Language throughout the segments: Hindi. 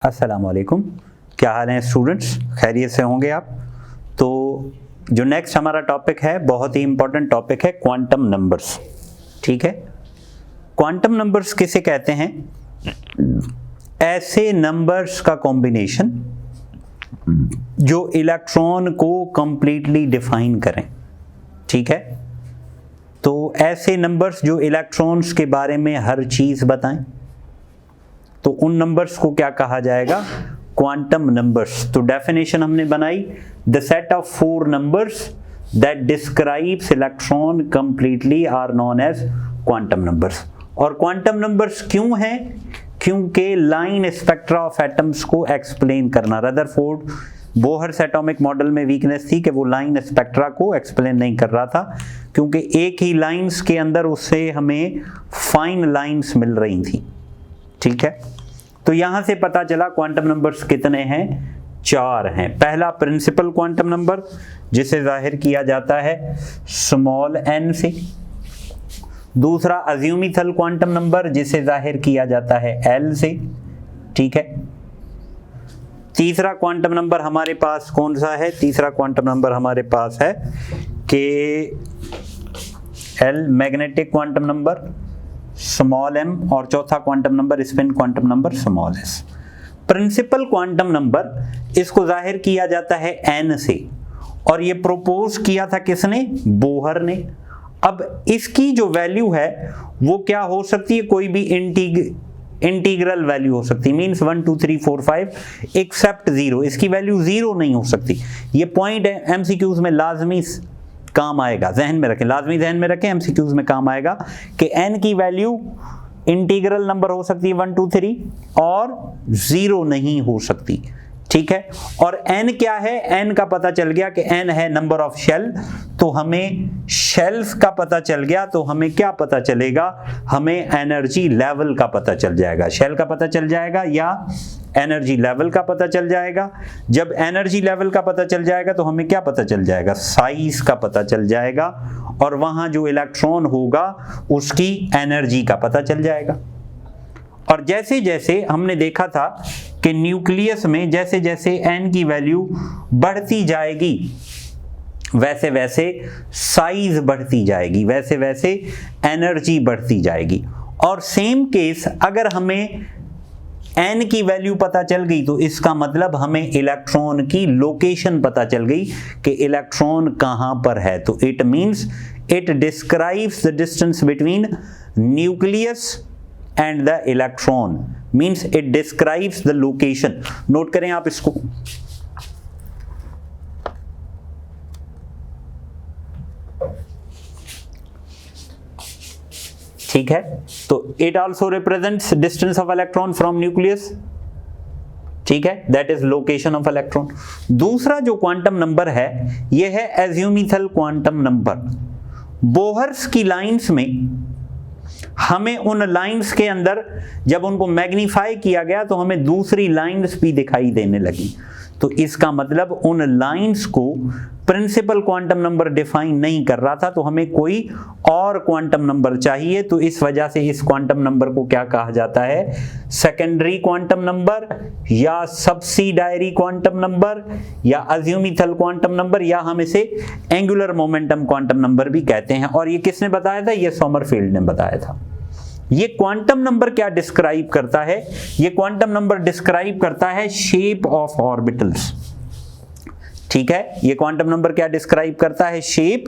अस्सलाम वालेकुम। क्या हाल है स्टूडेंट्स, खैरियत से होंगे आप। तो जो नेक्स्ट हमारा टॉपिक है बहुत ही इंपॉर्टेंट टॉपिक है क्वांटम नंबर्स। ठीक है, क्वांटम नंबर्स किसे कहते हैं? ऐसे नंबर्स का कॉम्बिनेशन जो इलेक्ट्रॉन को कंप्लीटली डिफाइन करें। ठीक है, तो ऐसे नंबर्स जो इलेक्ट्रॉन्स के बारे में हर चीज बताएं, तो उन नंबर्स को क्या कहा जाएगा? Quantum numbers. तो डेफिनेशन हमने बनाई, the set of 4 numbers that describes electron completely are known as quantum numbers. और क्वांटम नंबर्स क्यों हैं? क्योंकि लाइन स्पेक्ट्रा ऑफ एटम्स को एक्सप्लेन करना। रदरफोर्ड बोहर्स एटॉमिक मॉडल में वीकनेस थी कि वो लाइन स्पेक्ट्रा को एक्सप्लेन नहीं कर रहा था, क्योंकि एक ही लाइंस के अंदर उससे हमें फाइन लाइंस मिल रही थी। ठीक है, तो यहां से पता चला क्वांटम नंबर्स कितने हैं? 4 हैं। पहला प्रिंसिपल क्वांटम नंबर जिसे जाहिर किया जाता है स्मॉल n से। दूसरा अज्यूमिथल क्वांटम नंबर जिसे जाहिर किया जाता है l से। ठीक है, तीसरा क्वांटम नंबर हमारे पास कौन सा है? तीसरा क्वांटम नंबर हमारे पास है के l magnetic quantum number small m, और चौथा quantum number spin quantum number small s। Principal quantum number इसको जाहिर किया जाता है n से, और ये प्रोपोज किया था किसने? बोहर ने। अब इसकी जो वैल्यू है वो क्या हो सकती है? कोई भी इंटीग्रल वैल्यू हो सकती है, मींस 1 2 3 4 5 एक्सेप्ट 0। इसकी वैल्यू 0 नहीं हो सकती। ये पॉइंट एमसीक्यूज में लाजमी काम आएगा, जहन में रखें, लाजमी जहन में रखें, एमसीक्यूज में काम आएगा कि n की वैल्यू इंटीग्रल नंबर हो सकती है 1 2 3 और 0 नहीं हो सकती। ठीक है, और n क्या है? n का पता चल गया कि n है नंबर ऑफ शेल, तो हमें शेल्स का पता चल गया, तो हमें क्या पता चलेगा? हमें एनर्जी लेवल का पता चल जाएगा। शेल का पता चल जाएगा या एनर्जी लेवल का पता चल जाएगा। जब एनर्जी लेवल का पता चल जाएगा तो हमें क्या पता चल जाएगा? साइज का पता चल जाएगा, और वहां जो इलेक्ट्रॉन होगा उसकी एनर्जी का पता चल जाएगा। और जैसे जैसे हमने देखा था कि न्यूक्लियस में जैसे जैसे n की वैल्यू बढ़ती जाएगी वैसे वैसे साइज बढ़ती जाएगी, वैसे वैसे एनर्जी बढ़ती जाएगी। और सेम केस अगर हमें n की वैल्यू पता चल गई तो इसका मतलब हमें इलेक्ट्रॉन की लोकेशन पता चल गई कि इलेक्ट्रॉन कहां पर है। तो it means it describes the distance between nucleus and the electron, means it describes the location. Note करें आप इसको। ठीक है, तो it also represents distance of electron from nucleus. ठीक है, that is location of electron. दूसरा जो क्वांटम नंबर है यह है एज्यूमिथल क्वांटम नंबर। बोहर्स की लाइंस में हमें उन लाइंस के अंदर जब उनको मैग्नीफाई किया गया तो हमें दूसरी लाइंस भी दिखाई देने लगी। तो इसका मतलब उन लाइंस को प्रिंसिपल क्वांटम नंबर डिफाइन नहीं कर रहा था, तो हमें कोई और क्वांटम नंबर चाहिए। तो इस वजह से इस क्वांटम नंबर को क्या कहा जाता है? सेकेंडरी क्वांटम नंबर, या सबसिडायरी क्वांटम नंबर, या अज्यूमिथल क्वांटम नंबर, या हम इसे एंगुलर मोमेंटम क्वांटम नंबर भी कहते हैं। और ये किसने बताया था? ये सोमरफेल्ड ने बताया था। ये क्वांटम नंबर क्या डिस्क्राइब करता है? ये क्वांटम नंबर डिस्क्राइब करता है शेप ऑफ ऑर्बिटल्स। ठीक है, ये क्वांटम नंबर क्या डिस्क्राइब करता है? शेप।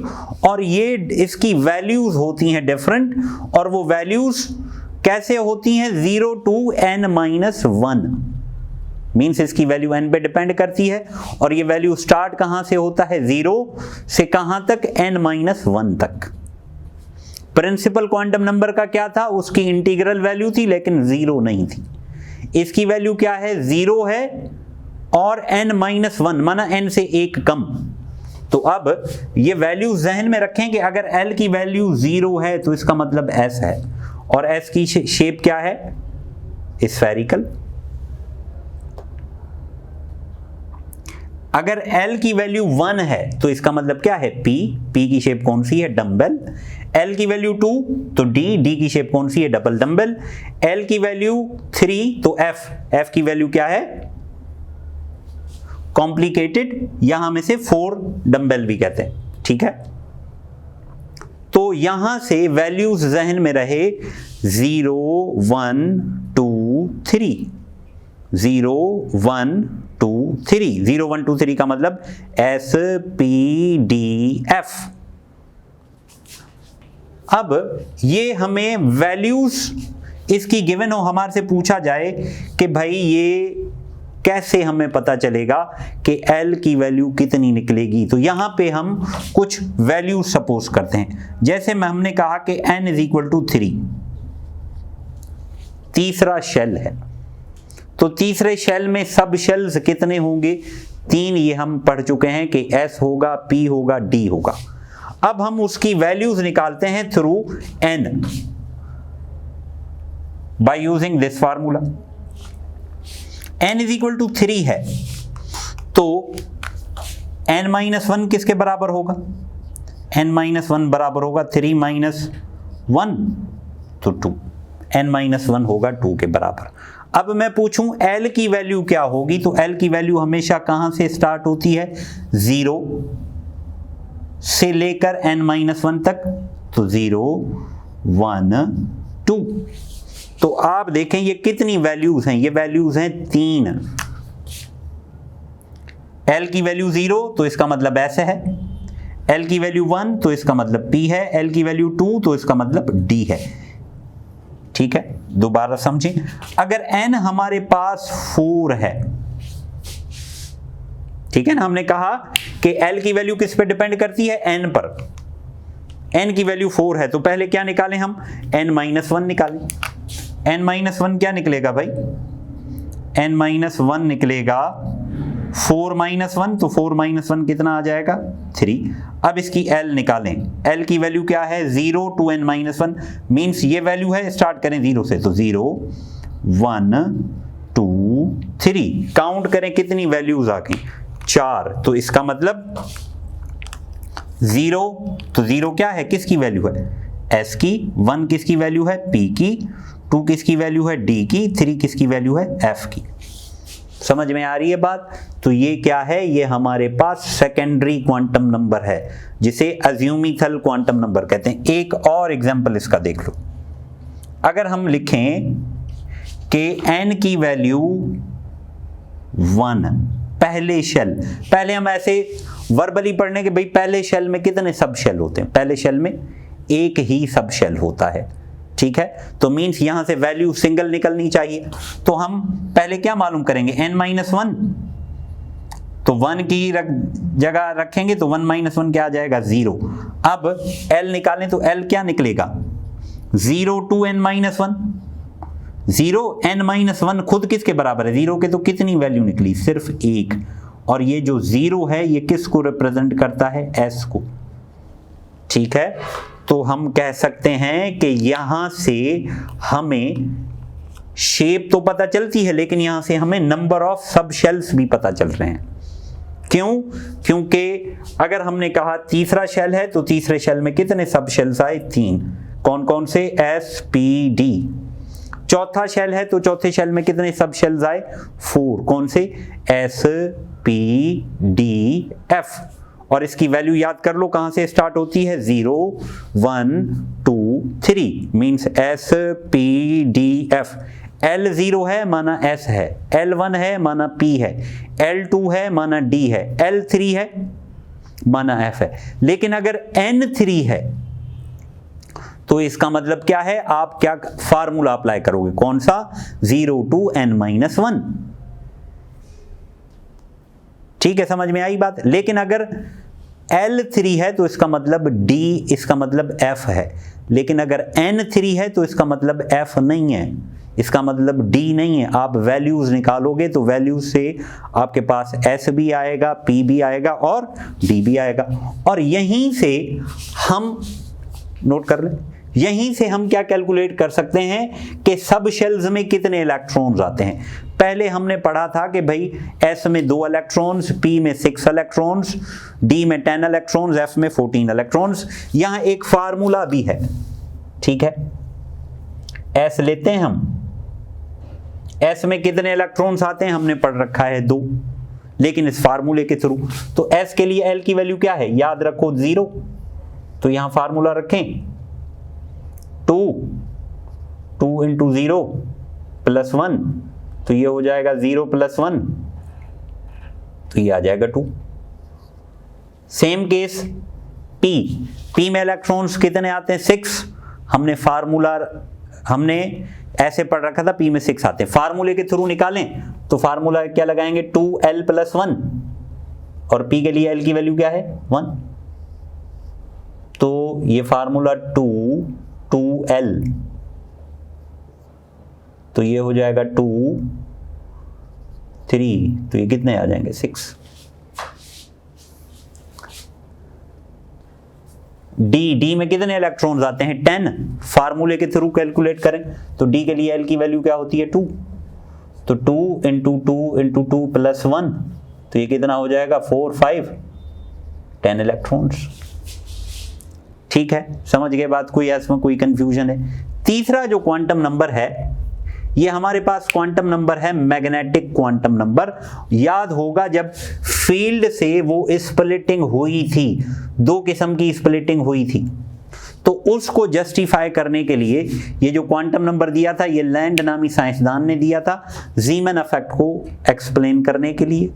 और ये इसकी वैल्यूज होती हैं डिफरेंट, और वो वैल्यूज कैसे होती हैं? 0 to n-1, मींस इसकी वैल्यू n पे डिपेंड करती है। और ये वैल्यू स्टार्ट कहां से होता है? 0 से कहां तक? n-1 तक। प्रिंसिपल क्वांटम नंबर का क्या था? उसकी इंटीग्रल वैल्यू थी लेकिन 0 नहीं थी। इसकी वैल्यू क्या है? 0 है और n-1, माना n से 1 कम। तो अब ये वैल्यू जहन में रखें कि अगर l की वैल्यू 0 है तो इसका मतलब s है, और s की शेप क्या है? स्फेरिकल। अगर L की वैल्यू 1 है तो इसका मतलब क्या है P की शेप कौन सी है, डंबल। L की वैल्यू 2 तो D की शेप कौन सी है, डबल डंबल। L की वैल्यू 3 तो F की वैल्यू क्या है, कॉम्प्लिकेटेड, यहां में से 4 डंबल भी कहते हैं, ठीक है। तो यहां से वैल्यूज जहन में रहे 0 1 2 3, 0 1 2 3, 0 1 2 3 का मतलब S P D F। अब ये हमें वैल्यूज इसकी गिवन हो, हमारे से पूछा जाए कि भाई ये कैसे हमें पता चलेगा कि L की वैल्यू कितनी निकलेगी, तो यहां पे हम कुछ वैल्यू सपोज करते हैं। जैसे हमने कहा कि n = 3, तीसरा शेल है, तो तीसरे शेल में सब शेल्स कितने होंगे, 3, ये हम पढ़ चुके हैं कि S होगा, P होगा, D होगा। अब हम उसकी वैल्यूज निकालते हैं through n by using this formula. n = 3 है तो n-1 किसके बराबर होगा, n-1 बराबर होगा 3 - 1 तो 2, n-1 होगा 2 के बराबर। अब मैं पूछूं L की वैल्यू क्या होगी, तो L की वैल्यू हमेशा कहां से स्टार्ट होती है, 0 से लेकर n-1 तक, तो 0 1 2। तो आप देखें ये कितनी वैल्यूज हैं, ये वैल्यूज हैं 3। L की वैल्यू 0 तो इसका मतलब S है, L की वैल्यू 1 तो इसका मतलब P है, L की वैल्यू 2 तो इसका मतलब D है, ठीक है। दोबारा समझें, अगर n हमारे पास 4 है, ठीक है ना, हमने कहा कि L की वैल्यू किस पे डिपेंड करती है, n पर। n की वैल्यू 4 है तो पहले क्या निकालें हम, n-1 निकालें। n-1 क्या निकलेगा भाई, n-1 निकलेगा 4 - 1, तो 4 - 1 कितना आ जाएगा, 3। अब इसकी L निकालें, L की वैल्यू क्या है, 0 to n-1 मीन्स ये वैल्यू है, स्टार्ट करें 0 से, तो 0 1 2 3, काउंट करें कितनी वैल्यूज आ गई, 4। तो इसका मतलब 0, तो 0 क्या है, किसकी वैल्यू है, S की, 1 किसकी वैल्यू है, P की, 2 किसकी वैल्यू है, D की, 3 किसकी वैल्यू है, F की। समझ में आ रही है बात। तो ये क्या है, ये हमारे पास सेकेंडरी क्वांटम नंबर है जिसे अज्यूमिथल क्वांटम नंबर कहते हैं। एक और एग्जांपल इसका देख लो, अगर हम लिखें कि n की वैल्यू 1, पहले शेल, पहले हम ऐसे वर्बली पढ़ने के भाई पहले शेल में कितने सब शेल होते हैं, पहले शेल में एक ही सब शेल होता है, ठीक है। तो मींस यहां से वैल्यू सिंगल निकलनी चाहिए, तो हम पहले क्या मालूम करेंगे, n-1, तो 1 की जगह रखेंगे तो 1 - 1 क्या आ जाएगा, 0। अब L निकालें तो L क्या निकलेगा, 0 to n-1, 0 n-1 खुद किसके बराबर है, 0 के, तो कितनी वैल्यू निकली, सिर्फ 1। और ये जो 0 है ये किसको रिप्रेजेंट करता है, S को, ठीक है। तो हम कह सकते हैं कि यहां से हमें शेप तो पता चलती है लेकिन यहां से हमें नंबर ऑफ सब शेल्स भी पता चल रहे हैं। क्यों, क्योंकि अगर हमने कहा तीसरा शेल है तो तीसरे शेल में कितने सब शेल्स आए, 3। कौन कौन से, S P D। चौथा शेल है तो चौथे शेल में कितने सब शेल्स आए, 4। कौन से, S P D F। और इसकी वैल्यू याद कर लो कहां से स्टार्ट होती है, 0 1 2 3 means S P D F। L0 है माना S है, L1 है माना P है, L2 है माना D है, L3 है माना F है। लेकिन अगर N3 है तो इसका मतलब क्या है, आप क्या फार्मूला अप्लाई करोगे, कौन सा, 0 to n-1, ठीक है, समझ में आई बात। लेकिन अगर L3 है तो इसका मतलब D, इसका मतलब F है। लेकिन अगर N3 है तो इसका मतलब F नहीं है, इसका मतलब D नहीं है। आप वैल्यूज निकालोगे तो वैल्यूज से आपके पास S भी आएगा, P भी आएगा और D भी आएगा। और यहीं से हम नोट कर लें यहीं से हम क्या कैलकुलेट कर सकते हैं कि सब शेल्स में कितने इलेक्ट्रॉन्स आते हैं। पहले हमने पढ़ा था कि भाई S में 2 इलेक्ट्रॉन्स, P में 6 इलेक्ट्रॉन्स, D में 10 इलेक्ट्रॉन्स, F में 14 इलेक्ट्रॉन्स। यहां एक फार्मूला भी है, ठीक है। S लेते हैं हम, S में कितने इलेक्ट्रॉन्स आते हैं हमने पढ़ रखा है 2, लेकिन इस फार्मूले के थ्रू। तो S के लिए L की वैल्यू क्या है, याद रखो 0। तो यहां फार्मूला रखें 2 इंटू 0 प्लस 1, तो ये हो जाएगा 0 प्लस 1, तो ये आ जाएगा 2। सेम केस P में इलेक्ट्रॉन्स कितने आते हैं 6। हमने फार्मूला ऐसे पढ़ रखा था P में 6 आते हैं, फार्मूले के थ्रू निकालें तो फार्मूला क्या लगाएंगे 2L प्लस 1, और P के लिए L की वैल्यू क्या है 1। तो ये फार्मूला 2L, तो ये हो जाएगा 2 3, तो ये कितने आ जाएंगे 6। D में कितने इलेक्ट्रॉन्स आते हैं 10, फार्मूले के थ्रू कैलकुलेट करें तो D के लिए L की वैल्यू क्या होती है 2, तो 2 इंटू 2 इंटू 2 प्लस 1, तो ये कितना हो जाएगा 4 5 10 इलेक्ट्रॉन्स। ठीक है, समझ गए बात, कोई इसमें कोई कंफ्यूजन है। तीसरा जो क्वांटम नंबर है, ये हमारे पास क्वांटम नंबर है मैग्नेटिक क्वांटम नंबर। याद होगा जब फील्ड से वो स्प्लिटिंग हुई थी, 2 किस्म की स्प्लिटिंग हुई थी, तो उसको जस्टिफाई करने के लिए ये जो क्वांटम नंबर दिया था, ये लैंड नामी साइंसदान ने दिया था जीमन इफेक्ट को एक्सप्लेन करने के लिए।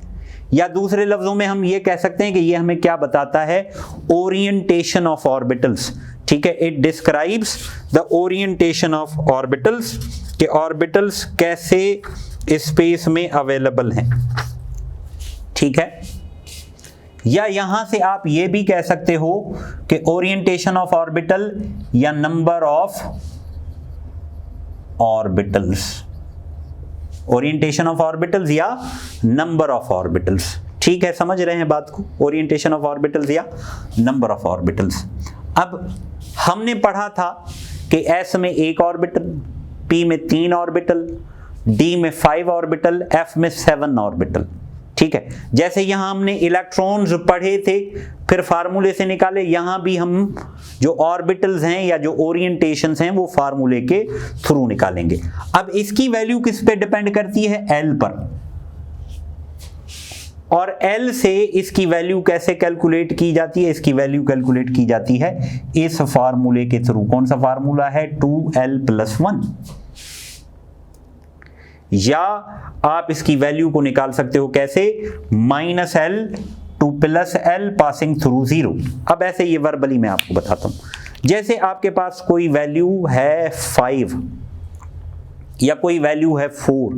या दूसरे लफ्जों में हम ये कह सकते हैं कि ये हमें क्या बताता है, ओरिएंटेशन ऑफ ऑर्बिटल्स। ठीक है, it describes the orientation of orbitals, कि ऑर्बिटल्स कैसे स्पेस में अवेलेबल हैं। ठीक है, या यहां से आप ये भी कह सकते हो कि ओरिएंटेशन ऑफ ऑर्बिटल या number of orbitals, orientation of orbitals या नंबर ऑफ ऑर्बिटल्स। ठीक है, समझ रहे हैं बात को, ओरिएंटेशन ऑफ ऑर्बिटल्स या नंबर ऑफ ऑर्बिटल्स। अब हमने पढ़ा था कि S में 1 ऑर्बिटल, P में 3 ऑर्बिटल, D में 5 ऑर्बिटल, F में 7 ऑर्बिटल। ठीक है, जैसे यहां हमने इलेक्ट्रॉन्स पढ़े थे, फिर फार्मूले से निकाले, यहां भी हम जो ऑर्बिटल्स हैं या जो ओरिएंटेशंस हैं वो फार्मूले के थ्रू निकालेंगे। अब इसकी वैल्यू किस पे डिपेंड करती है, L पर, और L से इसकी वैल्यू कैसे कैलकुलेट की जाती है, इसकी वैल्यू कैलकुलेट की जाती है इस फार्मूले के थ्रू। कौन सा फार्मूला है, 2L प्लस 1। या आप इसकी वैल्यू को निकाल सकते हो कैसे, -L to +L passing through 0। अब ऐसे ये वर्बली मैं आपको बताता हूं। जैसे आपके पास कोई वैल्यू है 5 या कोई वैल्यू है 4,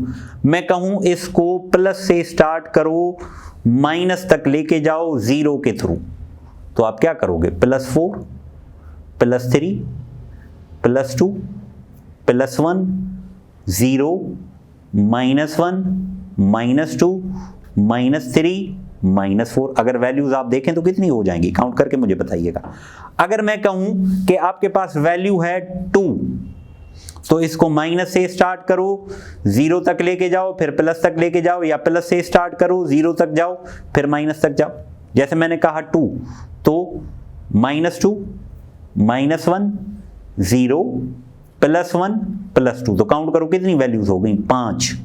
मैं कहूं इसको प्लस से स्टार्ट करो, माइनस तक लेके जाओ 0 के थ्रू, तो आप क्या करोगे, +4 +3 +2 +1 0 -1 -2 -3 -4। अगर वैल्यूज आप देखें तो कितनी हो जाएंगी, काउंट करके मुझे बताइएगा। अगर मैं कहूं कि आपके पास वैल्यू है 2, तो इसको माइनस से स्टार्ट करो, 0 तक लेके जाओ, फिर प्लस तक लेके जाओ, या प्लस से स्टार्ट करो, 0 तक जाओ, फिर माइनस तक जाओ। जैसे मैंने कहा 2, तो -2 -1 0 +1 +2, तो काउंट करो कितनी वैल्यूज हो गई, 5।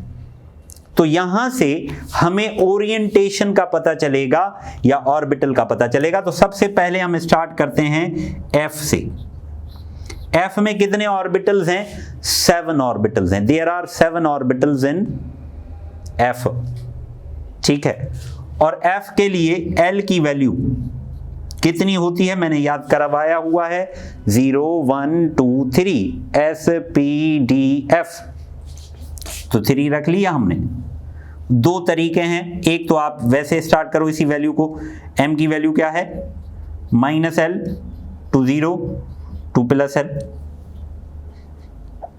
तो यहां से हमें ओरिएंटेशन का पता चलेगा या ऑर्बिटल का पता चलेगा। तो सबसे पहले हम स्टार्ट करते हैं F से। F में कितने ऑर्बिटल्स हैं, 7 ऑर्बिटल्स हैं। There are 7 orbitals in F। ठीक है, और F के लिए L की वैल्यू कितनी होती है, मैंने याद करवाया हुआ है, 0 1 2 3 S P D F। तो 3 रख लिया हमने। 2 तरीके हैं, एक तो आप वैसे स्टार्ट करो इसी वैल्यू को। M की वैल्यू क्या है, -L two 0 two +L,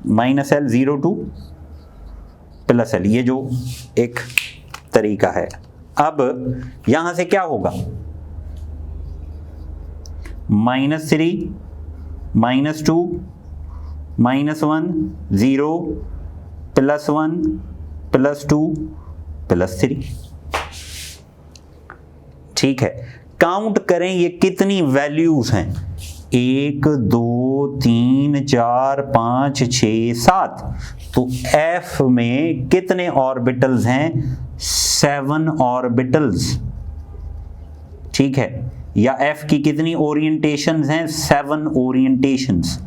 -L 0 two +L, ये जो एक तरीका है। अब यहां से क्या होगा, -3 -2 -1 0 +1 +2 +3। ठीक है, काउंट करें ये कितनी वैल्यूज हैं, 1 2 3 4 5 6 7। तो F में कितने ऑर्बिटल्स हैं, 7 ऑर्बिटल्स। ठीक है, या F की कितनी ओरिएंटेशंस हैं, 7 ओरिएंटेशंस।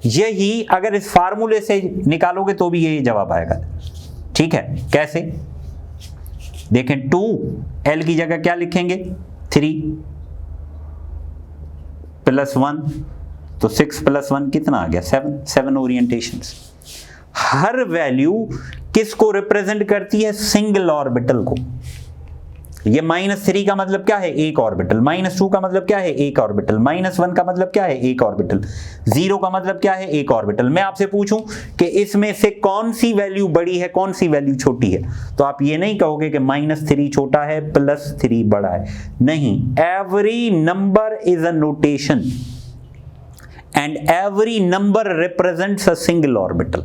यही अगर इस फार्मूले से निकालोगे तो भी यही जवाब आएगा। ठीक है, कैसे देखें, 2 L की जगह क्या लिखेंगे, 3 +1, तो 6 + 1 कितना आ गया, 7 ओरिएंटेशंस। हर वैल्यू किसको रिप्रेजेंट करती है, सिंगल ऑर्बिटल को। ये -3 का मतलब क्या है, एक ऑर्बिटल। -2 का मतलब क्या है, एक ऑर्बिटल। -1 का मतलब क्या है, एक ऑर्बिटल। 0 का मतलब क्या है, एक ऑर्बिटल। मैं आपसे पूछूं कि इसमें से कौन सी वैल्यू बड़ी है, कौन सी वैल्यू छोटी है, तो आप ये नहीं कहोगे कि -3 छोटा है +3 बड़ा है। नहीं, every number is a notation and every number represents a single orbital.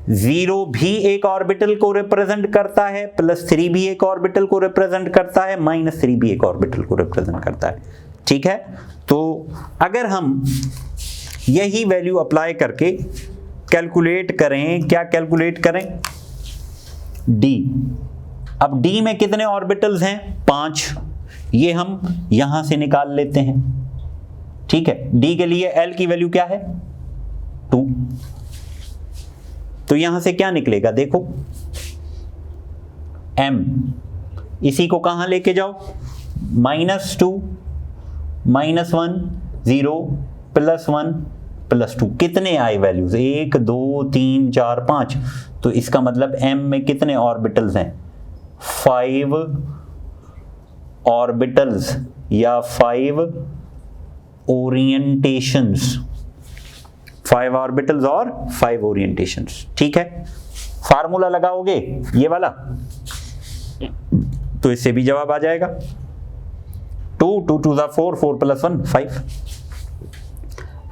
0 भी एक ऑर्बिटल को रिप्रेजेंट करता है, +3 भी एक ऑर्बिटल को रिप्रेजेंट करता है, -3 भी एक ऑर्बिटल को रिप्रेजेंट करता है। ठीक है, तो अगर हम यही वैल्यू अप्लाई करके कैलकुलेट करें, क्या कैलकुलेट करें, D। अब D में कितने ऑर्बिटल्स हैं, 5। ये हम यहां से निकाल लेते हैं। ठीक है, D के लिए L की वैल्यू क्या है, 2। तो यहां से क्या निकलेगा, देखो M, इसी को कहां लेके जाओ, -2 -1 0 +1 +2। कितने आए वैल्यूज, 1 2 3 4 5। तो इसका मतलब M में कितने ऑर्बिटल्स हैं, 5 ऑर्बिटल्स या 5 ओरिएंटेशंस। 5 ऑर्बिटल्स और 5 ओरिएंटेशंस। ठीक है, फार्मूला लगाओगे ये वाला तो इससे भी जवाब आ जाएगा। 2 2 2 4 4 + 1 5।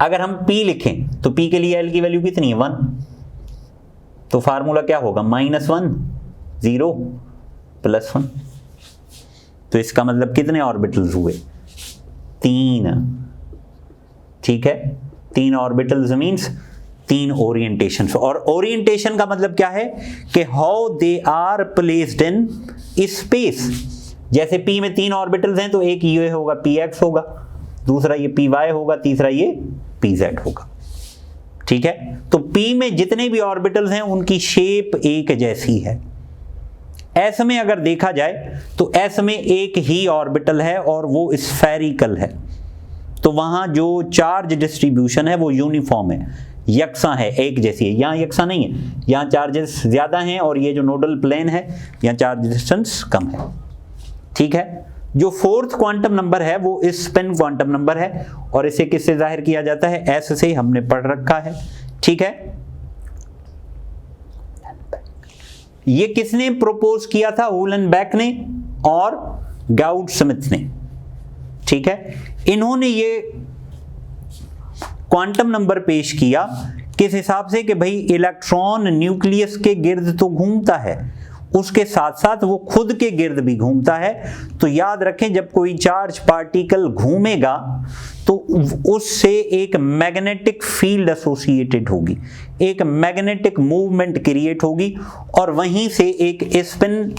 अगर हम P लिखें तो P के लिए L की वैल्यू कितनी है, 1। तो फार्मूला क्या होगा, -1 0 +1। तो इसका मतलब कितने ऑर्बिटल्स हुए, 3। ठीक है, 3 ऑर्बिटल्स मींस 3 ओरिएंटेशंस। और ओरिएंटेशन का मतलब क्या है कि how they are placed in space. जैसे P में 3 ऑर्बिटल्स हैं तो एक ये होगा px होगा, दूसरा ये py होगा, तीसरा ये pz होगा। ठीक है, तो P में जितने भी ऑर्बिटल्स हैं उनकी शेप एक जैसी है। S में अगर देखा जाए तो S में एक ही ऑर्बिटल है और वो स्फेरिकल है, तो वहां जो चार्ज डिस्ट्रीब्यूशन है वो यूनिफॉर्म है, यकसा है, एक जैसी है। यहाँ यकसा नहीं है, यहाँ चार्जेस ज्यादा हैं और ये जो नोडल प्लेन है यहाँ चार्ज डिस्टेंस कम है। ठीक है, जो 4th क्वांटम नंबर है वो स्पिन क्वांटम नंबर है और इसे किससे जाहिर किया जाता है, S से, हमने पढ़ रखा है। ठीक है, ये किसने प्रपोज किया था, हुलेनबेक ने और गाउड-स्मिथ ने। ठीक है, इन्होंने ये क्वांटम नंबर पेश किया किस हिसाब से कि भाई इलेक्ट्रॉन न्यूक्लियस के गिर्द तो घूमता है, उसके साथ साथ वो खुद के गिर्द भी घूमता है। तो याद रखें, जब कोई चार्ज पार्टिकल घूमेगा तो उससे एक मैग्नेटिक फील्ड एसोसिएटेड होगी, एक मैग्नेटिक मूवमेंट क्रिएट होगी और वहीं से एक स्पिन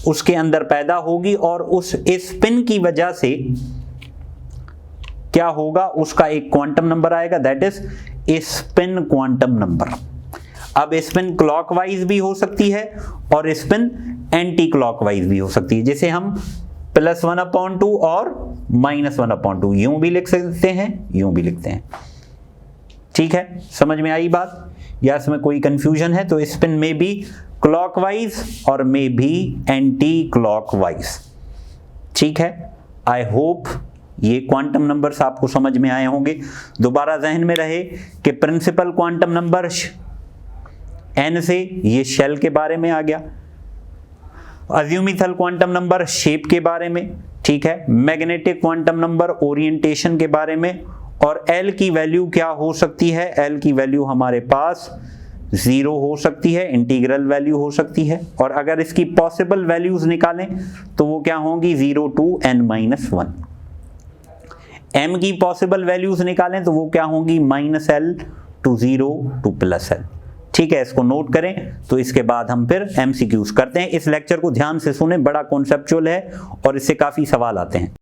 उसके अंदर पैदा होगी और उस स्पिन की वजह से क्या होगा, उसका एक क्वांटम नंबर आएगा, that is spin quantum number. अब स्पिन क्लॉकवाइज भी हो सकती है और स्पिन एंटी क्लॉकवाइज भी हो सकती है, जैसे हम +1/2 और -1/2 यूं भी लिख सकते हैं, यूं भी लिखते हैं। ठीक है, समझ में आई बात, या इसमें कोई कंफ्यूजन है? तो स्पिन में भी क्लॉकवाइज और में भी एंटी क्लॉकवाइज। ठीक है, आई होप ये क्वांटम नंबर्स आपको समझ में आए होंगे। दोबारा जहन में रहे कि प्रिंसिपल क्वांटम नंबर n से, ये शेल के बारे में आ गया। अज्यूमिथल क्वांटम नंबर शेप के बारे में। ठीक है, मैग्नेटिक क्वांटम नंबर ओरिएंटेशन के बारे में, और L की वैल्यू क्या हो सकती है, L की वैल्यू हमारे पास 0 हो सकती है, इंटीग्रल वैल्यू हो सकती है, और अगर इसकी पॉसिबल वैल्यूज निकालें तो वो क्या होंगी 0 to n-1। M की पॉसिबल वैल्यूज निकालें तो वो क्या होंगी -L to 0 to +L। ठीक है, इसको नोट करें। तो इसके बाद हम फिर MCQs करते हैं। इस लेक्चर को ध्यान से सुने, बड़ा कॉन्सेप्चुअल है और इससे काफी सवाल आते हैं।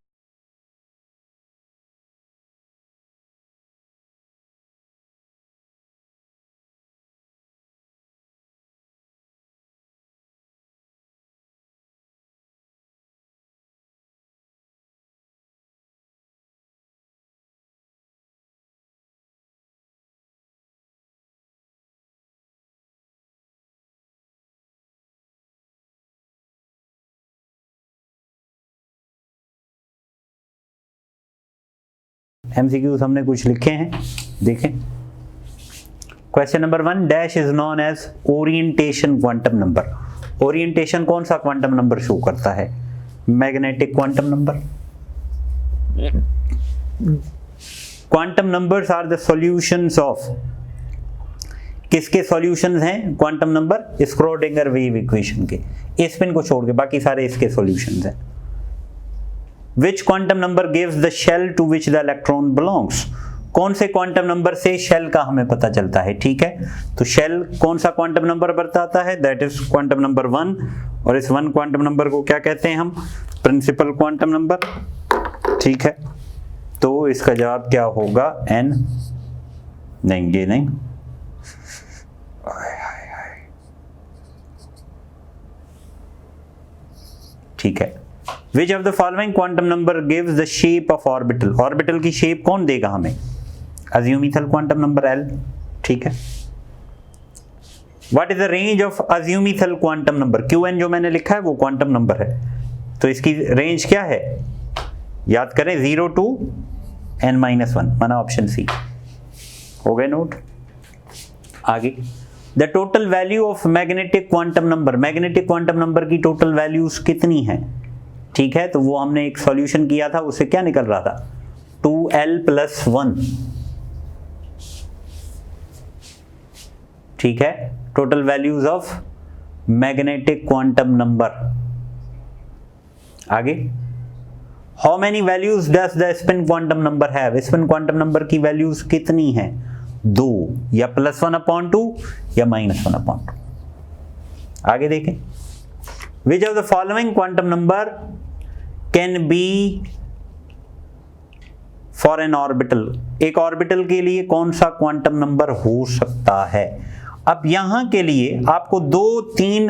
MCQs हमने कुछ लिखे हैं, देखें। Question number 1, dash is known as orientation quantum number. Orientation कौन सा क्वांटम नंबर शो करता है? Magnetic quantum number. Quantum numbers are the solutions of, किसके सॉल्यूशंस हैं quantum number? Schrodinger wave equation के, स्पिन को छोड़ के बाकी सारे इसके सॉल्यूशंस हैं। Which quantum number gives the shell to which the electron belongs? कौन से क्वांटम नंबर से शेल का हमें पता चलता है? ठीक है, तो शेल कौन सा क्वांटम नंबर बताता है? दैट इज क्वांटम नंबर 1, और इस 1 क्वांटम नंबर को क्या कहते हैं हम? Principal quantum number. ठीक है, तो इसका जवाब क्या होगा? n। नहीं, ये नहीं, ठीक है। Which of the following quantum number gives the shape of orbital? Orbital की शेप कौन देगा हमें? Azimuthal quantum number L। ठीक है। What is the range of azimuthal quantum number? Qn जो मैंने लिखा है वो क्वांटम नंबर है, तो इसकी रेंज क्या है? याद करें, 0 to n-1, माना ऑप्शन सी। हो गए नोट? आगे, the total value of magnetic quantum number. Magnetic quantum number की टोटल वैल्यूज कितनी है? ठीक है, तो वो हमने एक सॉल्यूशन किया था, उससे क्या निकल रहा था? 2l+1। ठीक है, total values of magnetic quantum number. आगे, how many values does the spin quantum number have? Spin quantum number की वैल्यूज कितनी है? 2, या +1/2 या -1/2। आगे देखें, which of the following quantum number can be for an orbital? एक ऑर्बिटल के लिए कौन सा क्वांटम नंबर हो सकता है? अब यहां के लिए आपको 2-3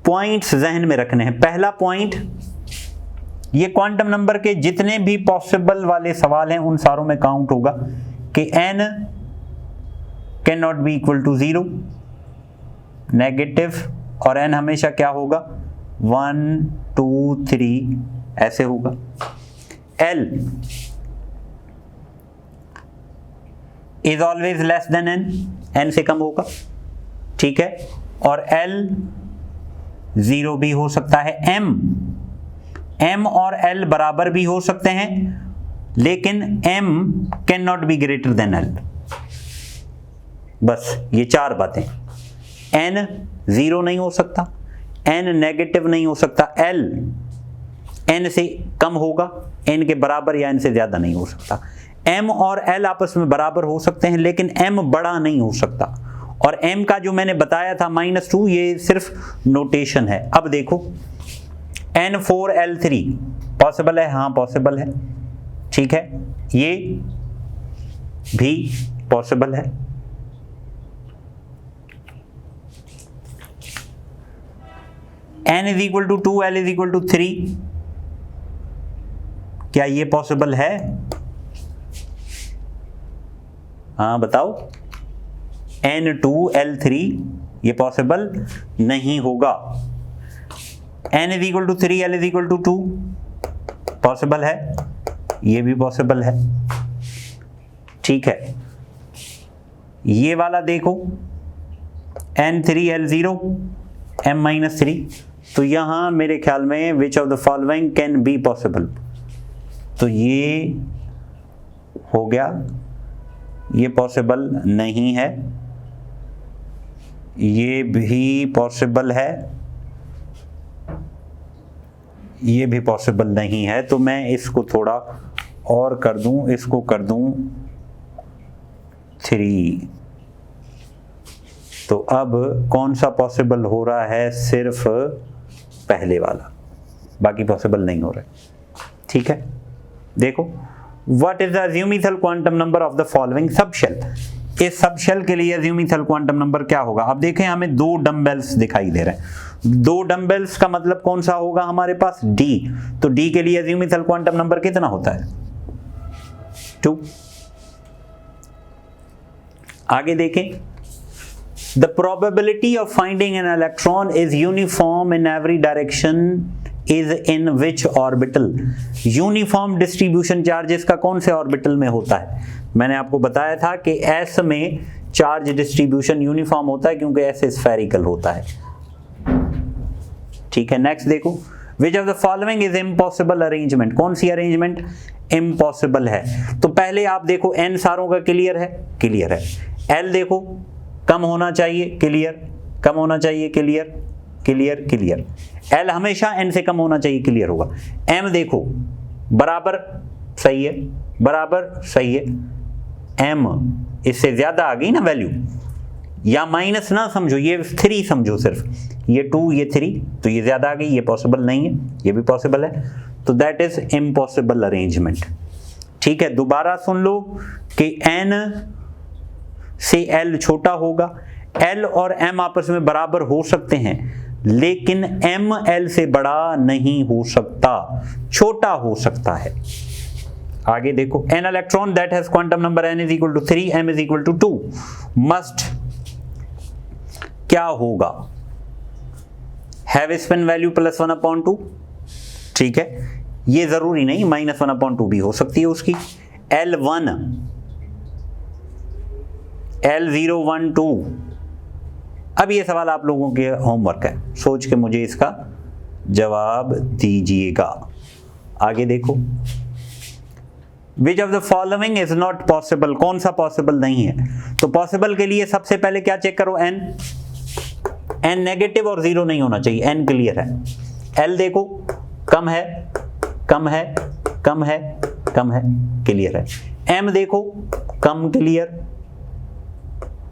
पॉइंट्स जहन में रखने हैं। पहला पॉइंट, ये क्वांटम नंबर के जितने भी पॉसिबल वाले सवाल हैं उन सारों में काउंट होगा कि n can not be equal to 0, negative, और n हमेशा क्या होगा? 1, 2, 3 ऐसे होगा। L is always less than n, n से कम होगा। ठीक है, और L 0 भी हो सकता है। M और L बराबर भी हो सकते हैं, लेकिन M can not be greater than L। बस ये 4 बातें। n 0 नहीं हो सकता, n नेगेटिव नहीं हो सकता, L n से कम होगा, n के बराबर या n से ज्यादा नहीं हो सकता। m और l आपस में बराबर हो सकते हैं, लेकिन m बड़ा नहीं हो सकता। और m का जो मैंने बताया था -2, ये सिर्फ नोटेशन है। अब देखो, n4l3 पॉसिबल है? हाँ पॉसिबल है। ठीक है, ये भी पॉसिबल है। n is equal to 2, l is equal to 3, क्या ये पॉसिबल है? हाँ बताओ। n2l3 ये पॉसिबल नहीं होगा। n is equal to 3, l is equal to 2 possible है, ये भी पॉसिबल है। ठीक है, ये वाला देखो, n3l0 m-3 तो यहां मेरे ख्याल में which of the following can be possible, तो ये हो गया, ये पॉसिबल नहीं है, ये भी पॉसिबल है, ये भी पॉसिबल नहीं है। तो मैं इसको थोड़ा और कर दूं, इसको कर दूं 3। तो अब कौन सा पॉसिबल हो रहा है, सिर्फ पहले वाला, बाकी पॉसिबल नहीं हो रहा है। ठीक है, देखो what is the azimuthal quantum number of the following subshell. इस सबशेल के लिए अज्यूमिथल क्वांटम नंबर क्या होगा। अब देखें हमें 2 डंबेल्स दिखाई दे रहे हैं, 2 डंबेल्स का मतलब कौन सा होगा हमारे पास, D। तो D के लिए अज्यूमिथल क्वांटम नंबर कितना होता है, 2। आगे देखें, the probability of finding an electron is uniform in every direction is in which orbital। Uniform distribution charges का कौन से ऑर्बिटल में होता है। मैंने आपको बताया था कि S में चार्ज डिस्ट्रीब्यूशन यूनिफॉर्म होता है क्योंकि S स्फेरिकल होता है। ठीक है, नेक्स्ट देखो, which of the following is impossible arrangement. कौन सी अरेंजमेंट इम्पॉसिबल है। तो पहले आप देखो n सारों का क्लियर है, क्लियर है। L देखो कम होना चाहिए, क्लियर, कम होना चाहिए, क्लियर, क्लियर, क्लियर। L हमेशा n से कम होना चाहिए, क्लियर होगा। M देखो बराबर सही है, बराबर सही है। M इससे ज्यादा आ गई ना वैल्यू, या माइनस ना समझो, ये 3 समझो सिर्फ, ये 2 ये 3, तो ये ज्यादा आ गई, ये पॉसिबल नहीं है, ये भी पॉसिबल है। तो दैट इज इम्पॉसिबल अरेंजमेंट। ठीक है, दोबारा सुन लो कि n से L छोटा होगा, L और M आपस में बराबर हो सकते हैं, लेकिन M L से बड़ा नहीं हो सकता, छोटा हो सकता है। आगे देखो, an electron that has quantum number n is equal to 3, m is equal to 2 must क्या होगा, have spin value plus 1/2। ठीक है, ये जरूरी नहीं, -1/2 भी हो सकती है उसकी। L1 L0 1 2। अब ये सवाल आप लोगों के होमवर्क है, सोच के मुझे इसका जवाब दीजिएगा। आगे देखो, which of the following is not possible. कौन सा पॉसिबल नहीं है। तो पॉसिबल के लिए सबसे पहले क्या चेक करो, n नेगेटिव और 0 नहीं होना चाहिए, n क्लियर है। L देखो कम है, कम है, कम है, कम है, क्लियर है। M देखो कम, क्लियर,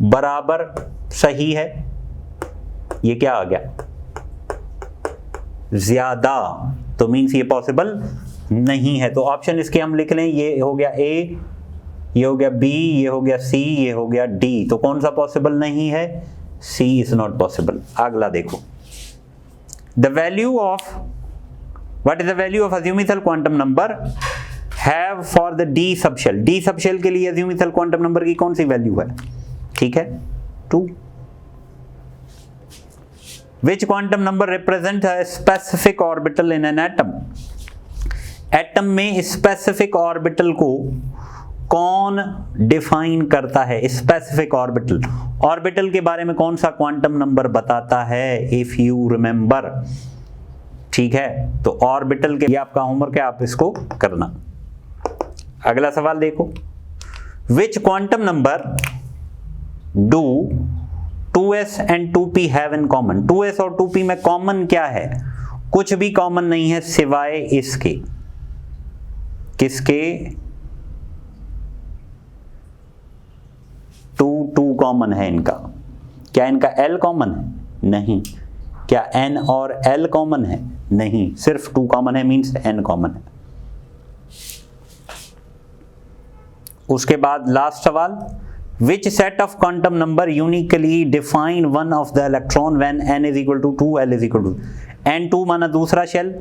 बराबर सही है, ये क्या आ गया, ज्यादा, तो मीन्स ये पॉसिबल नहीं है। तो ऑप्शन इसके हम लिख लें, ये हो गया A, ये हो गया B, ये हो गया C, ये हो गया D। तो कौन सा पॉसिबल नहीं है, C इज नॉट पॉसिबल। अगला देखो, the value of, what is the value of azimuthal quantum number have for the D subshell. D subshell के लिए अज्यूमिथल क्वांटम नंबर की कौन सी वैल्यू है, ठीक है, 2। Which quantum number represent a specific orbital in an atom। Atom में स्पेसिफिक ऑर्बिटल को कौन डिफाइन करता है, स्पेसिफिक ऑर्बिटल। ऑर्बिटल के बारे में कौन सा क्वांटम नंबर बताता है, इफ यू रिमेंबर। ठीक है, तो ऑर्बिटल के, ये आपका होमवर्क है, आप इसको करना। अगला सवाल देखो, which quantum number do 2s and 2p have in common. 2s और 2p में कॉमन क्या है, कुछ भी कॉमन नहीं है सिवाय इसके, किसके, 2 कॉमन है इनका। क्या इनका L कॉमन है, नहीं। क्या N और L कॉमन है, नहीं, सिर्फ 2 कॉमन है, मींस N कॉमन है। उसके बाद लास्ट सवाल, which set of quantum number uniquely define one of the electron when n is equal to 2, l is equal to n2 माना दूसरा शेल,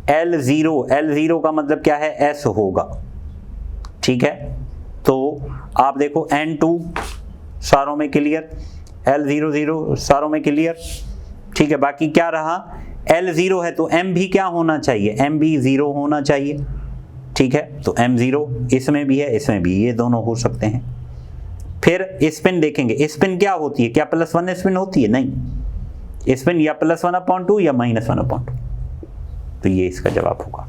L0 का मतलब क्या है, S होगा। ठीक है, तो आप देखो n2 सारों में क्लियर, L00 सारों में क्लियर। ठीक है, बाकी क्या रहा, L0 है तो M भी क्या होना चाहिए, M भी 0 होना चाहिए। ठीक है, तो M0 इसमें भी है, इसमें भी, ये दोनों हो सकते हैं। फिर स्पिन देखेंगे, स्पिन क्या होती है, क्या +1 स्पिन होती है, नहीं। इसमें या +1/2 या -1/2, तो ये इसका जवाब होगा।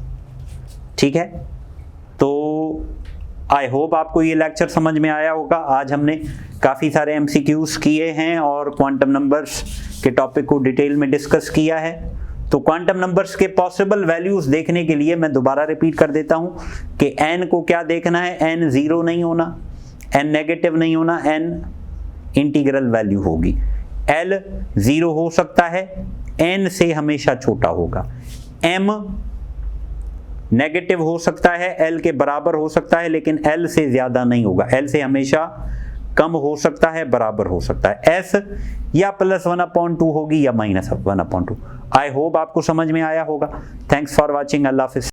ठीक है, तो आई होप आपको ये लेक्चर समझ में आया होगा। आज हमने काफ़ी सारे MCQs किए हैं और क्वांटम नंबर्स के टॉपिक को डिटेल में डिस्कस किया है। तो क्वांटम नंबर्स के पॉसिबल वैल्यूज देखने के लिए मैं दोबारा रिपीट कर देता हूं कि n को क्या देखना है, n 0 नहीं होना, n नेगेटिव नहीं होना, n इंटीग्रल वैल्यू होगी। l 0 हो सकता है, n से हमेशा छोटा होगा। m नेगेटिव हो सकता है, l के बराबर हो सकता है, लेकिन l से ज्यादा नहीं होगा, l से हमेशा कम हो सकता है, बराबर हो सकता है। s या +1/2 होगी या -1/2। आई होप आपको समझ में आया होगा। Thanks for watching. अल्लाह हाफिज़।